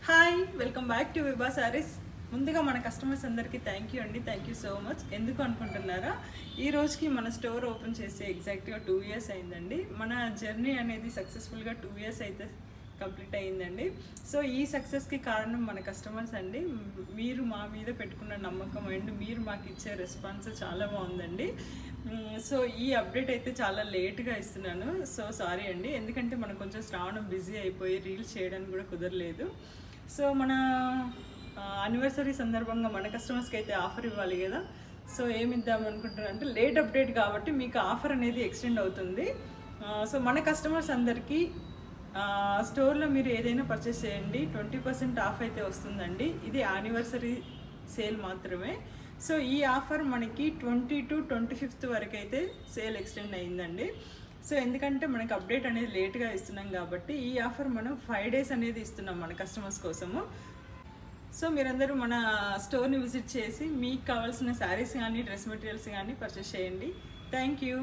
Hi welcome back to Vibha Sarees. ముందుగా మన customers అందరికీ థ్యాంక్ యూ అండి, థ్యాంక్ యూ సో మచ్. ఎందుకు అనుకుంటున్నారా, ఈ రోజుకి మన స్టోర్ ఓపెన్ చేసి ఎగ్జాక్ట్గా 2 years అయిందండి. మన జర్నీ అనేది సక్సెస్ఫుల్గా 2 years అయితే కంప్లీట్ అయ్యిందండి. సో ఈ సక్సెస్కి కారణం మన కస్టమర్స్ అండి. మీరు మా మీద పెట్టుకున్న నమ్మకం అండ్ మీరు మాకు ఇచ్చే రెస్పాన్స్ చాలా బాగుందండి. సో ఈ అప్డేట్ అయితే చాలా లేట్గా ఇస్తున్నాను, సో సారీ అండి. ఎందుకంటే మనం కొంచెం శ్రావణం బిజీ అయిపోయి రీల్స్ చేయడానికి కూడా కుదరలేదు. సో మన యానివర్సరీ సందర్భంగా మన కస్టమర్స్కి అయితే ఆఫర్ ఇవ్వాలి కదా. సో ఏమి ఇద్దాం అనుకుంటున్నాను అంటే, లేట్ అప్డేట్ కాబట్టి మీకు ఆఫర్ అనేది ఎక్స్టెండ్ అవుతుంది. సో మన కస్టమర్స్ అందరికీ స్టోర్లో మీరు ఏదైనా పర్చేస్ చేయండి 20% ఆఫ్ అయితే వస్తుందండి. ఇది యానివర్సరీ సేల్ మాత్రమే. సో ఈ ఆఫర్ మనకి 20 to 25th వరకు అయితే సేల్ ఎక్స్టెండ్ అయ్యిందండి. సో ఎందుకంటే మనకి అప్డేట్ అనేది లేట్గా ఇస్తున్నాం కాబట్టి ఈ ఆఫర్ మనం 5 days అనేది ఇస్తున్నాం మన కస్టమర్స్ కోసము. సో మీరందరూ మన స్టోర్ని విజిట్ చేసి మీకు కావాల్సిన శారీస్ కానీ డ్రెస్ మెటీరియల్స్ కానీ పర్చేస్ చేయండి. Thank you.